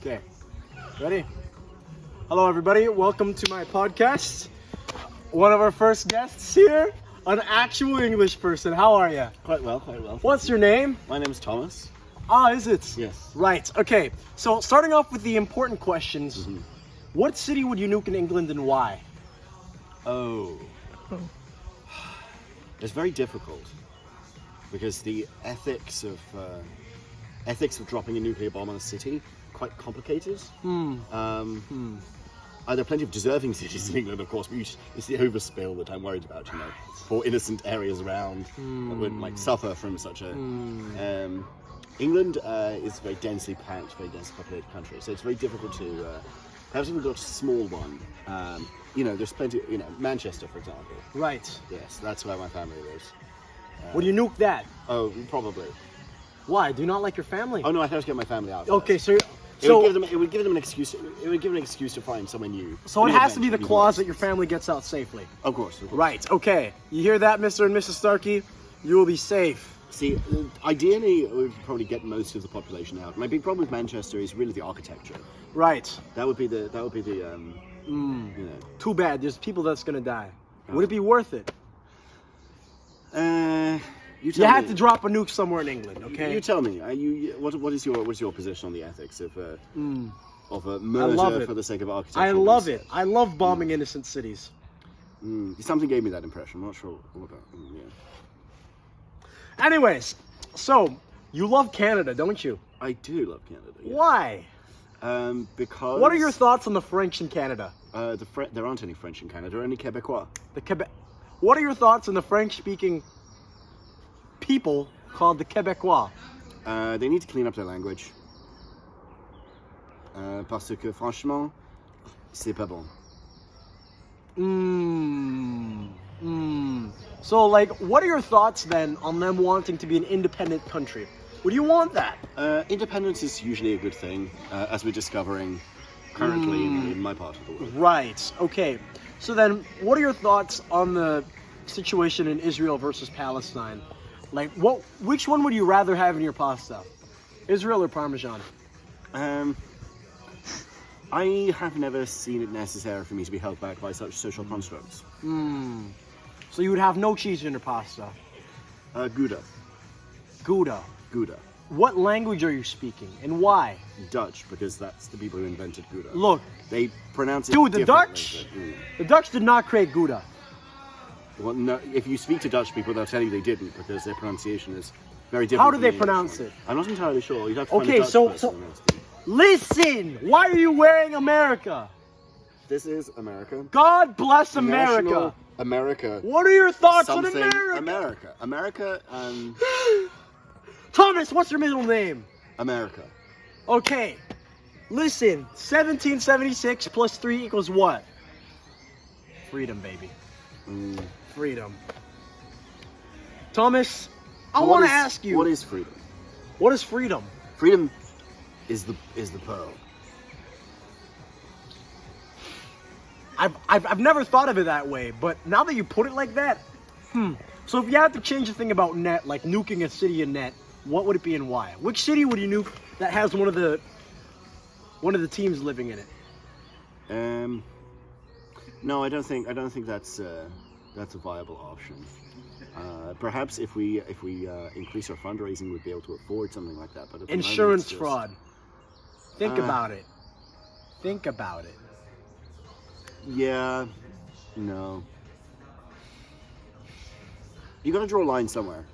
Okay, ready? Hello, everybody. Welcome to my podcast. One of our first guests here, an actual English person. How are you? Quite well, quite well. What's your name? My name's Thomas. Ah, is it? Yes. Right. Okay. So, starting off with the important questions. What city would you nuke in England and why? Oh. It's very difficult because the ethics of dropping a nuclear bomb on a city quite complicated. There are plenty of deserving cities in England, of course, but it's the overspill that I'm worried about, for innocent areas around that would suffer from such a. England is a very densely packed, very densely populated country, so it's very difficult to. Perhaps if we've got a small one, there's plenty. Manchester, for example. Right. Yes, that's where my family lives. Would you nuke that? Oh, probably. Why? Do you not like your family? Oh no, I have to get my family out. Okay, first. It would give them an excuse. It would give an excuse to find somewhere new. So it has to be the clause that your family gets out safely. Of course. Right. Okay. You hear that, Mr. and Mrs. Starkie? You will be safe. See, ideally, we would probably get most of the population out. My big problem with Manchester is really the architecture. Right. That would be the. Too bad. There's people that's gonna die. Would it be worth it? You had to drop a nuke somewhere in England, okay? You tell me. What is your position on the ethics of a murder for the sake of architecture? I love it. I love bombing innocent cities. Something gave me that impression. I'm not sure what about. Anyways, so you love Canada, don't you? I do love Canada. Yeah. Why? Because. What are your thoughts on the French in Canada? There aren't any French in Canada, only Quebecois. What are your thoughts on the French-speaking people called the Quebecois? They need to clean up their language. Parce que franchement, c'est pas bon. So, what are your thoughts then on them wanting to be an independent country? Would you want that? Independence is usually a good thing, as we're discovering currently in my part of the world. Right. Okay. So then, what are your thoughts on the situation in Israel versus Palestine? Which one would you rather have in your pasta? Israel or Parmesan? I have never seen it necessary for me to be held back by such social constructs. So you would have no cheese in your pasta? Gouda. Gouda. Gouda. What language are you speaking and why? Dutch, because that's the people who invented Gouda. Look. They pronounce it Dude, the differently. The Dutch did not create Gouda. Well, no, if you speak to Dutch people, they'll tell you they didn't, because their pronunciation is very different. How do they pronounce it? I'm not entirely sure. You'd have to find a Okay, Dutch so person. listen. Why are you wearing America? This is America. God bless America. National America. What are your thoughts on Something America? America. Thomas, what's your middle name? America. Okay. Listen, 1776 plus 3 equals what? Freedom, baby. Freedom. Thomas, I want to ask you. What is freedom? What is freedom? Freedom is the pearl. I've never thought of it that way, but now that you put it like that, So if you had to change the thing about net, like nuking a city in net, what would it be and why? Which city would you nuke that has one of the teams living in it? No, I don't think that's a viable option. Perhaps if we increase our fundraising, we'd be able to afford something like that. But at the moment, insurance fraud. Think about it. Think about it. Yeah. No. You got to draw a line somewhere.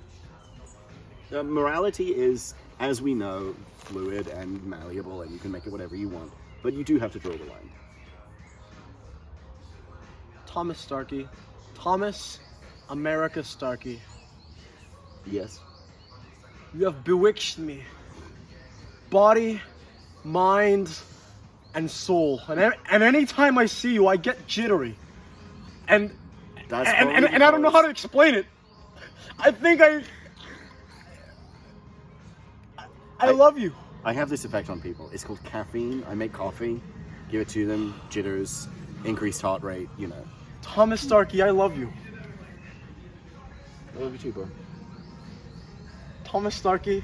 Morality is, as we know, fluid and malleable, and you can make it whatever you want. But you do have to draw the line. Thomas Starkie. Thomas America Starkie. Yes. You have bewitched me. Body, mind, and soul. And anytime I see you, I get jittery. And I don't know how to explain it. I think I love you. I have this effect on people. It's called caffeine. I make coffee, give it to them, jitters, increased heart rate, you know. Thomas Starkie, I love you. I love you too, bro. Thomas Starkie,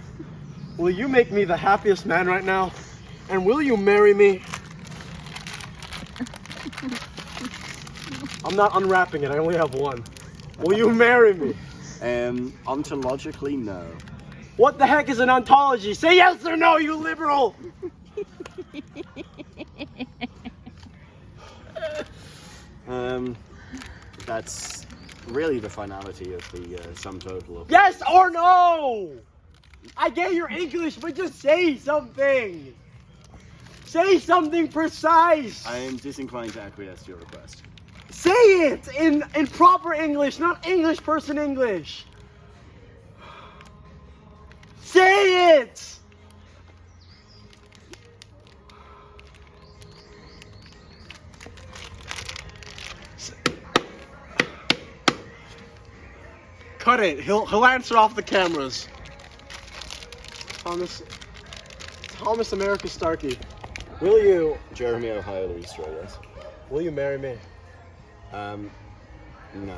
will you make me the happiest man right now? And will you marry me? I'm not unwrapping it, I only have one. Will you marry me? Ontologically, no. What the heck is an ontology? Say yes or no, you liberal! That's really the finality of the sum total of... Yes or no! I get your English, but just say something! Say something precise! I am disinclined to acquiesce to your request. Say it in proper English, not English person English. Say it! Cut it. He'll answer off the cameras. Thomas America Starkie. Will Jeremy, Ohio, Louis, yes. you marry me? No.